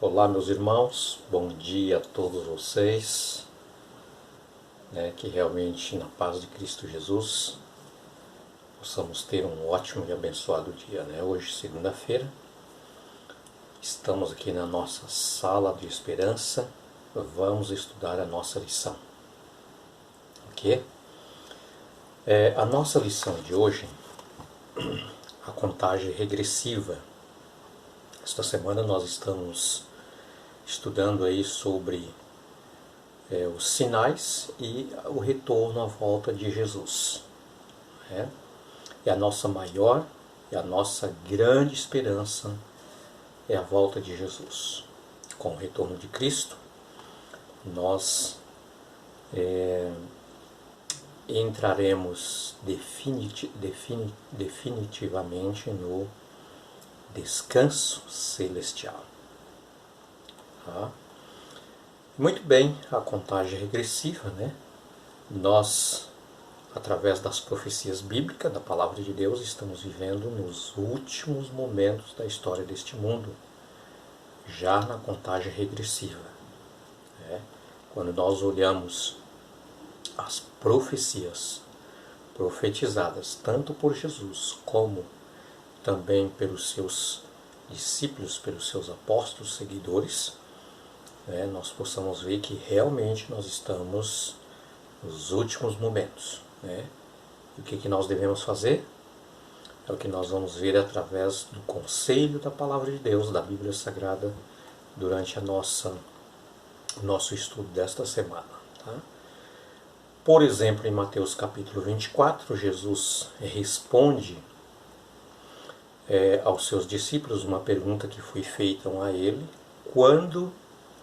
Olá, meus irmãos, bom dia a todos vocês, que realmente na paz de Cristo Jesus possamos ter um ótimo e abençoado dia. Hoje, segunda-feira, estamos aqui na nossa sala de esperança, vamos estudar a nossa lição. Ok? A nossa lição de hoje, a contagem regressiva. Esta semana nós estamos estudando aí sobre os sinais e o retorno à volta de Jesus. E a nossa maior e a nossa grande esperança é a volta de Jesus. Com o retorno de Cristo, nós entraremos definitivamente no descanso celestial. Tá? Muito bem, a contagem regressiva, Nós, através das profecias bíblicas, da palavra de Deus, estamos vivendo nos últimos momentos da história deste mundo, já na contagem regressiva. Quando nós olhamos as profecias profetizadas, tanto por Jesus como também pelos seus discípulos, pelos seus apóstolos, seguidores, nós possamos ver que realmente nós estamos nos últimos momentos. E o que nós devemos fazer? É o que nós vamos ver através do conselho da Palavra de Deus, da Bíblia Sagrada, durante o nosso estudo desta semana. Tá? Por exemplo, em Mateus capítulo 24, Jesus responde aos seus discípulos uma pergunta que foi feita a ele: quando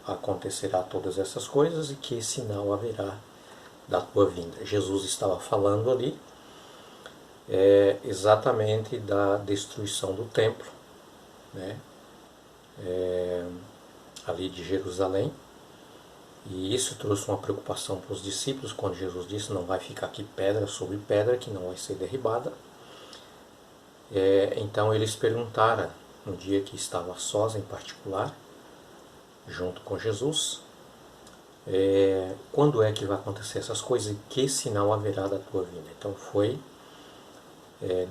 acontecerá todas essas coisas e que sinal haverá da tua vinda? Jesus estava falando ali exatamente da destruição do templo, ali de Jerusalém, e isso trouxe uma preocupação para os discípulos quando Jesus disse: não vai ficar aqui pedra sobre pedra que não vai ser derribada. Então eles perguntaram, no dia que estava sós em particular, junto com Jesus, quando é que vai acontecer essas coisas e que sinal haverá da tua vinda? Então foi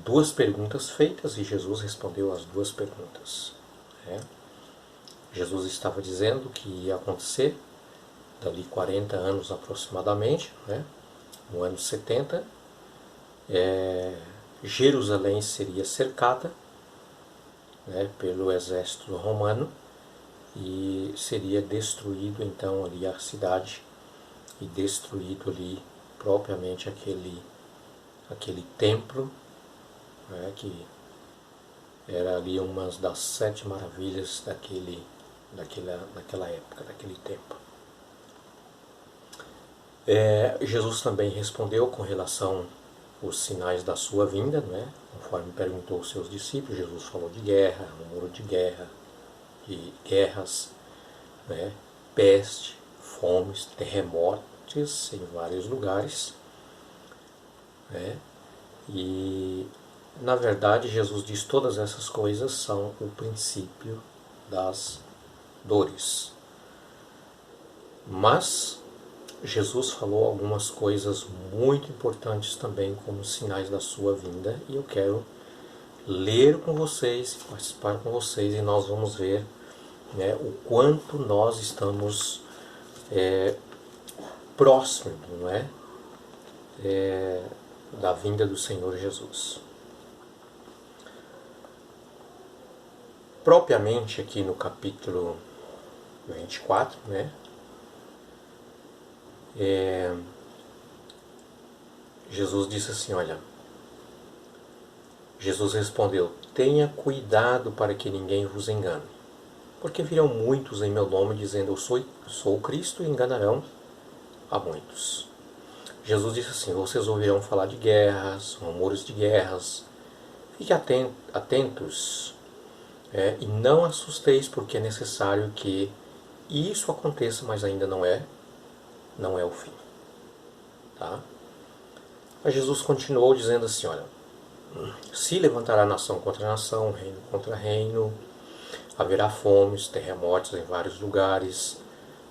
duas perguntas feitas e Jesus respondeu as duas perguntas. Jesus estava dizendo que ia acontecer dali 40 anos aproximadamente, no ano 70, Jerusalém seria cercada pelo exército romano e seria destruído então ali a cidade e destruído ali propriamente aquele templo, que era ali uma das 7 maravilhas daquela época, daquele tempo. Jesus também respondeu com relação aos sinais da sua vinda, conforme perguntou aos seus discípulos. Jesus falou de guerra, rumor de guerra, de guerras, peste, fomes, terremotos em vários lugares. E, na verdade, Jesus diz que todas essas coisas são o princípio das dores. Mas Jesus falou algumas coisas muito importantes também como sinais da sua vinda, e eu quero ler com vocês, participar com vocês, e nós vamos ver o quanto nós estamos próximos da vinda do Senhor Jesus. Propriamente aqui no capítulo 24, Jesus disse assim, olha, Jesus respondeu: tenha cuidado para que ninguém vos engane, porque virão muitos em meu nome dizendo eu sou o Cristo, e enganarão a muitos. Jesus disse assim: vocês ouvirão falar de guerras, rumores de guerras, fiquem atentos e não assusteis, porque é necessário que isso aconteça, mas ainda não é o fim. Tá? Mas Jesus continuou dizendo assim, olha, se levantará nação contra nação, reino contra reino, haverá fomes, terremotos em vários lugares,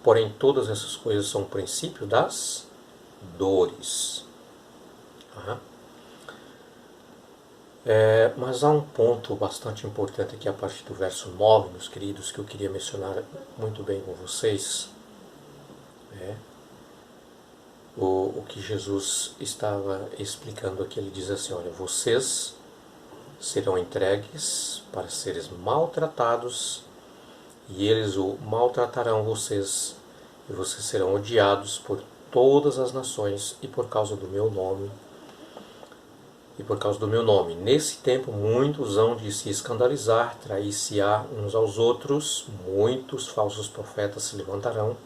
porém todas essas coisas são o princípio das dores. Tá? Mas há um ponto bastante importante aqui a partir do verso 9, meus queridos, que eu queria mencionar muito bem com vocês. O que Jesus estava explicando aqui, ele diz assim, olha, vocês serão entregues para seres maltratados e eles o maltratarão vocês e vocês serão odiados por todas as nações e por causa do meu nome. Nesse tempo muitos hão de se escandalizar, trair-se-á uns aos outros, muitos falsos profetas se levantarão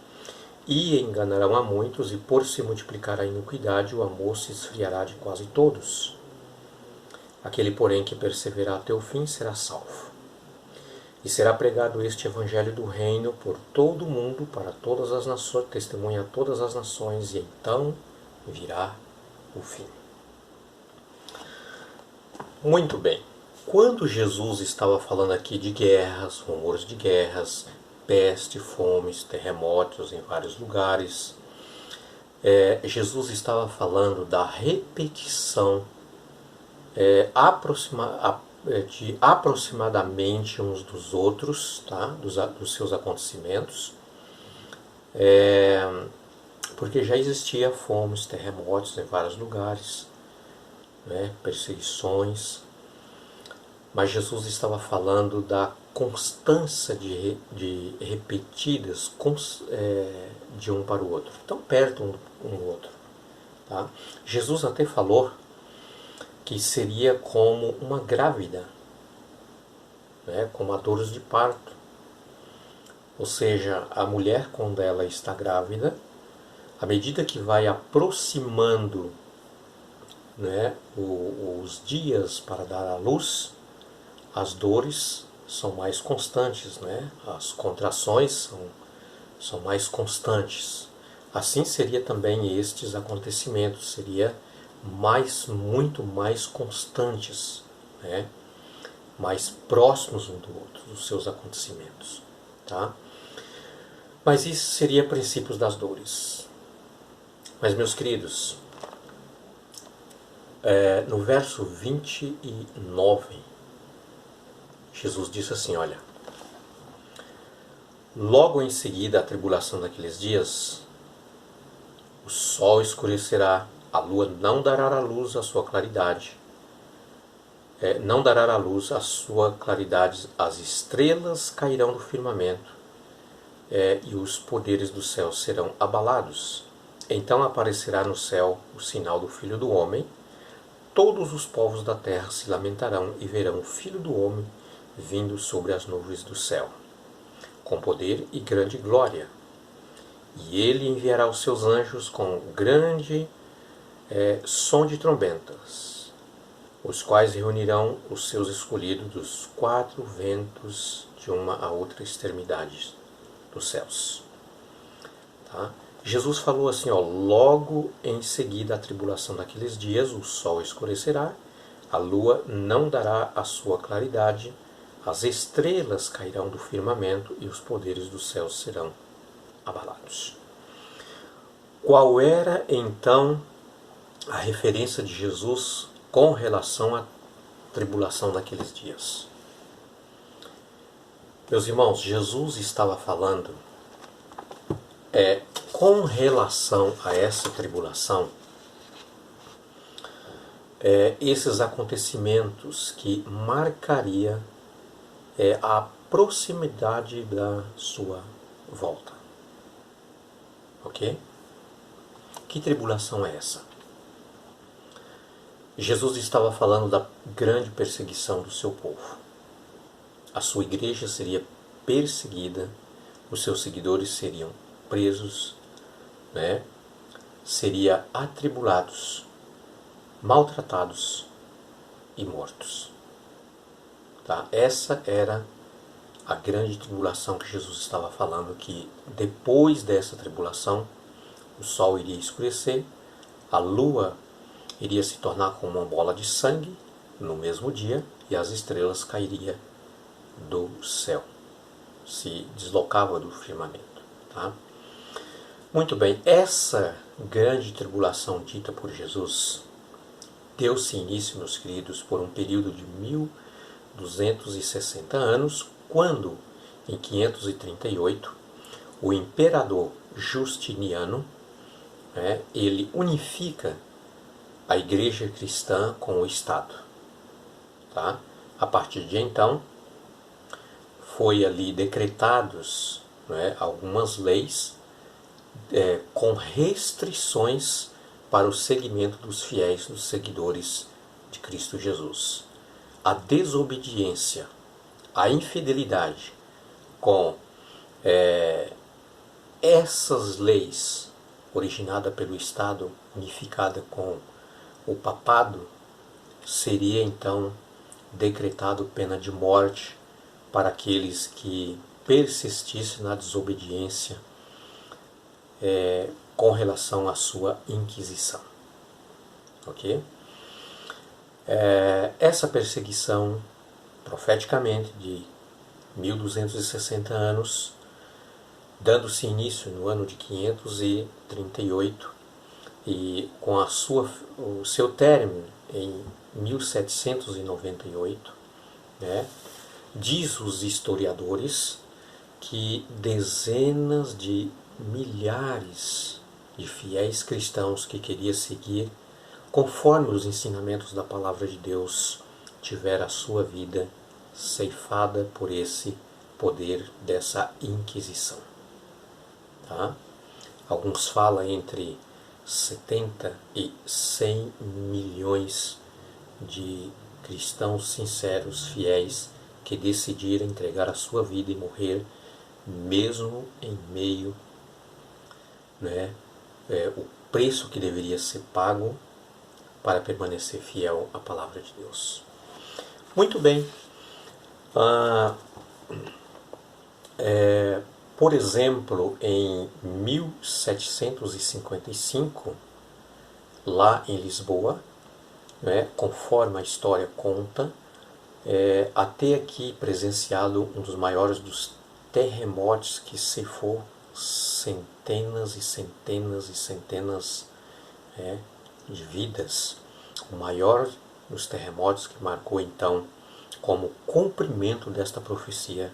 e enganarão a muitos, e por se multiplicar a iniquidade, o amor se esfriará de quase todos. Aquele, porém, que perseverar até o fim será salvo. E será pregado este evangelho do reino por todo o mundo, para todas as nações, testemunha a todas as nações, e então virá o fim. Muito bem. Quando Jesus estava falando aqui de guerras, rumores de guerras, peste, fomes, terremotos em vários lugares, Jesus estava falando da repetição de aproximadamente uns dos outros, tá? dos seus acontecimentos, porque já existia fomes, terremotos em vários lugares, perseguições, mas Jesus estava falando da constância de repetidas de um para o outro, tão perto um do outro. Tá? Jesus até falou que seria como uma grávida, como a dores de parto. Ou seja, a mulher, quando ela está grávida, à medida que vai aproximando os dias para dar à luz, as dores são mais constantes, as contrações são mais constantes. Assim seria também estes acontecimentos, seria muito mais constantes, mais próximos um do outro, dos seus acontecimentos. Tá? Mas isso seria princípios das dores. Mas, meus queridos, no verso 29, Jesus disse assim, olha, logo em seguida a tribulação daqueles dias, o sol escurecerá, a lua não dará à luz a sua claridade, as estrelas cairão do firmamento, e os poderes do céu serão abalados. Então aparecerá no céu o sinal do Filho do Homem, todos os povos da terra se lamentarão e verão o Filho do Homem vindo sobre as nuvens do céu, com poder e grande glória. E ele enviará os seus anjos com grande som de trombetas, os quais reunirão os seus escolhidos dos quatro ventos de uma a outra extremidade dos céus. Tá? Jesus falou assim, logo em seguida a tribulação daqueles dias, o sol escurecerá, a lua não dará a sua claridade, as estrelas cairão do firmamento e os poderes dos céus serão abalados. Qual era então a referência de Jesus com relação à tribulação daqueles dias? Meus irmãos, Jesus estava falando com relação a essa tribulação, esses acontecimentos que marcaria a proximidade da sua volta. Ok? Que tribulação é essa? Jesus estava falando da grande perseguição do seu povo. A sua igreja seria perseguida, os seus seguidores seriam presos, seriam atribulados, maltratados e mortos. Tá? Essa era a grande tribulação que Jesus estava falando, que depois dessa tribulação o sol iria escurecer, a lua iria se tornar como uma bola de sangue no mesmo dia e as estrelas cairiam do céu. se deslocava do firmamento. Tá? Muito bem, essa grande tribulação dita por Jesus deu-se início, meus queridos, por um período de 1260 anos, quando, em 538, o imperador Justiniano, ele unifica a igreja cristã com o Estado. Tá? A partir de então, foi ali decretados algumas leis com restrições para o segmento dos fiéis, dos seguidores de Cristo Jesus. A desobediência, a infidelidade com essas leis originadas pelo Estado, unificada com o papado, seria então decretado pena de morte para aqueles que persistissem na desobediência com relação à sua Inquisição. Ok? Essa perseguição, profeticamente, de 1260 anos, dando-se início no ano de 538 e com o seu término em 1798, diz os historiadores que dezenas de milhares de fiéis cristãos que queriam seguir conforme os ensinamentos da Palavra de Deus tiveram a sua vida ceifada por esse poder dessa Inquisição. Tá? Alguns falam entre 70 e 100 milhões de cristãos sinceros, fiéis, que decidiram entregar a sua vida e morrer, mesmo em meio o preço que deveria ser pago para permanecer fiel à Palavra de Deus. Muito bem. Por exemplo, em 1755, lá em Lisboa, conforme a história conta, até aqui presenciado um dos maiores dos terremotos que ceifou centenas e centenas e centenas de vidas. O maior dos terremotos que marcou então como cumprimento desta profecia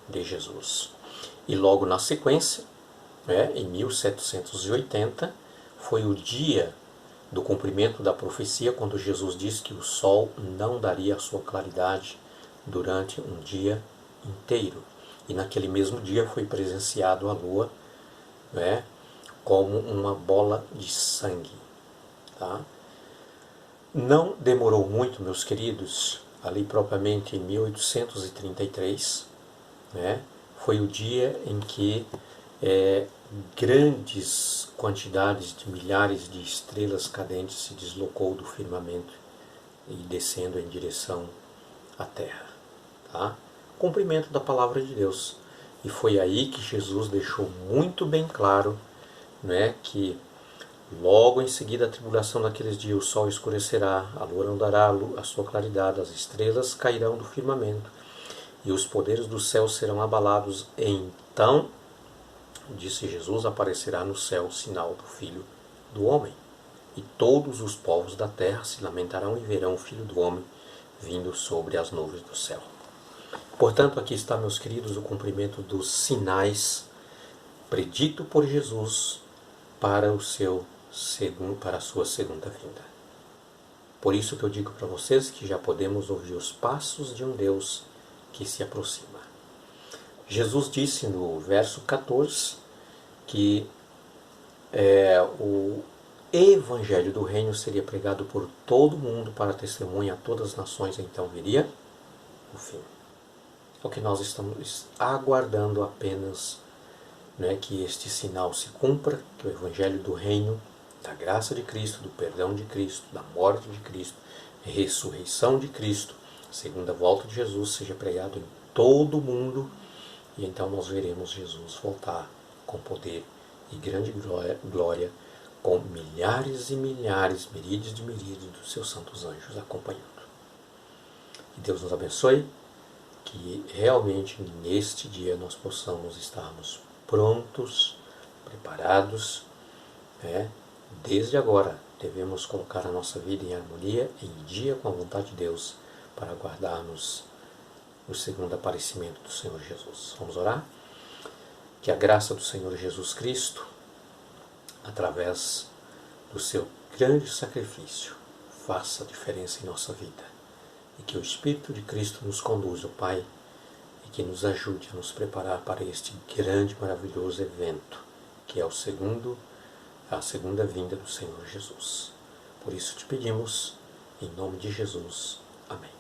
de Jesus. E logo na sequência, em 1780, foi o dia do cumprimento da profecia, quando Jesus disse que o sol não daria a sua claridade durante um dia inteiro. E naquele mesmo dia foi presenciado a lua como uma bola de sangue. Tá? Não demorou muito, meus queridos, ali propriamente em 1833, foi o dia em que grandes quantidades de milhares de estrelas cadentes se deslocou do firmamento e descendo em direção à Terra. Tá? Cumprimento da Palavra de Deus. E foi aí que Jesus deixou muito bem claro que logo em seguida da tribulação daqueles dias o sol escurecerá, a lua não dará a sua claridade, as estrelas cairão do firmamento e os poderes do céu serão abalados. Então, disse Jesus, aparecerá no céu o sinal do Filho do Homem. E todos os povos da terra se lamentarão e verão o Filho do Homem vindo sobre as nuvens do céu. Portanto, aqui está, meus queridos, o cumprimento dos sinais predito por Jesus para a sua segunda vinda. Por isso que eu digo para vocês que já podemos ouvir os passos de um Deus que se aproxima. Jesus disse no verso 14 que o Evangelho do Reino seria pregado por todo mundo para testemunha a todas as nações, então viria o fim. É o que nós estamos aguardando apenas, que este sinal se cumpra, que o Evangelho do Reino, da graça de Cristo, do perdão de Cristo, da morte de Cristo, ressurreição de Cristo, segunda volta de Jesus, seja pregado em todo o mundo, e então nós veremos Jesus voltar com poder e grande glória, com milhares e milhares, miríades de miríades dos seus santos anjos acompanhando. Que Deus nos abençoe. que realmente neste dia nós possamos estarmos prontos, preparados, né? Desde agora devemos colocar a nossa vida em harmonia, em dia com a vontade de Deus, para aguardarmos o segundo aparecimento do Senhor Jesus. Vamos orar? Que a graça do Senhor Jesus Cristo, através do seu grande sacrifício, faça diferença em nossa vida. E que o Espírito de Cristo nos conduza, Pai, e que nos ajude a nos preparar para este grande e maravilhoso evento, que é a segunda vinda do Senhor Jesus. Por isso te pedimos, em nome de Jesus. Amém.